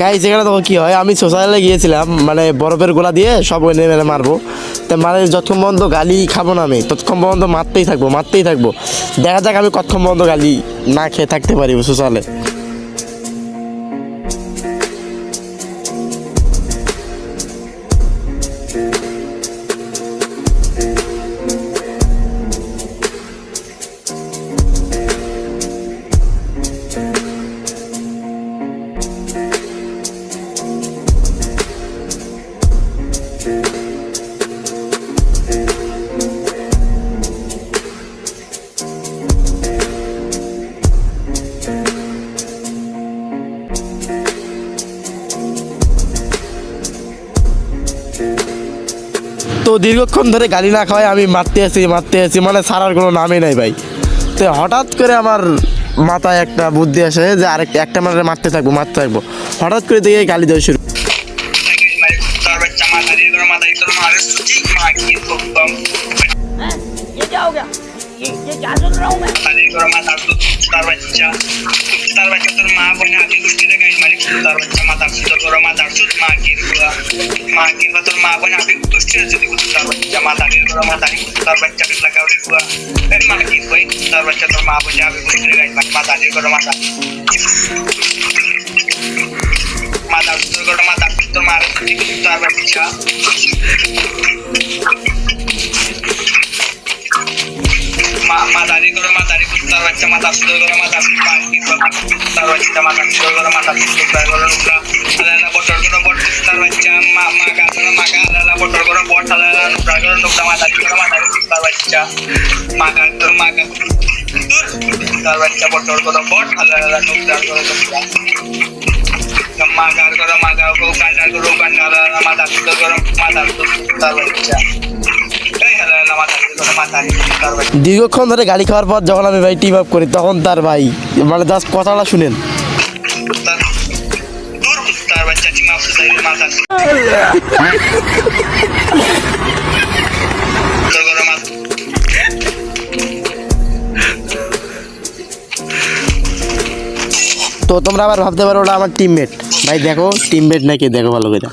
Guys এখানে দেখো কি হয়, আমি সোশ্যালে গিয়েছিলাম মানে বরফের গোলা দিয়ে সব এনে মেরে মারবো। তা মানে যতক্ষণ পর্যন্ত গালি খাবো না আমি ততক্ষণ পর্যন্ত মারতেই থাকবো। দেখা যাক আমি কতক্ষণ পর্যন্ত গালি না খেয়ে থাকতে পারি সোশ্যালে। তো দীর্ঘক্ষণ ধরে গালি না খাওয়ায় আমি মারতে আছি মানে ছাড়ার কোনো নামই নাই ভাই। তো হঠাৎ করে আমার মাথায় একটা বুদ্ধি আসে যে একটা মানে মারতে থাকবো। হঠাৎ করে দেখে গালি দেওয়া শুরু। ये क्या हो गया? ये क्या सुन रहा हूँ मैं? তোর মা বলে আগে গোষ্ঠীতে গাইড মারি তার বাচ্চা মাথা তোর মা দাঁড়ছুত মা কিনবা তোর মা বলে আগে গোষ্ঠী আছে দেখো তার বাচ্চা মাথা দিয়ে তোর মা দাঁড়ি তার বাচ্চা পিছলা কাউরি বুয়া মা কি কই তার বাচ্চা তোর মা বলে আগে গোষ্ঠীতে গাইড মারি মাথা দিয়ে তোর মাথা তোর মা তার বাচ্চা মাদারি করে মাদারি তার বাচ্চা মাথা সুন্দর করে মাথা তার বাচ্চা মাথা সুন্দর করে মাথা সুন্দর করে নুকরা আলাদা বটর করে বট তার বাচ্চা মাগা আলাদা বটর করে বট আলাদা নুকরা করে নুকরা মাদারি করে মাদারি তার বাচ্চা মাগা তার বাচ্চা বটর করে বট আলাদা নুকরা করে নুকরা মাগার করে মাগা গান্ডার করে গান্ডা আলাদা মাথা সুন্দর করে মাথা তার বাচ্চা দীর্ঘক্ষণ ধরে গালি খাওয়ার পর যখন আমি ভাই টিম আপ করি তখন তার ভাই মানে জাস্ট কথাটা শুনেন। তো তোমরা আবার ভাবতে পারো ওটা আমার টিমমেট। ভাই দেখো টিমমেট নাকি দেখো ভালো করে।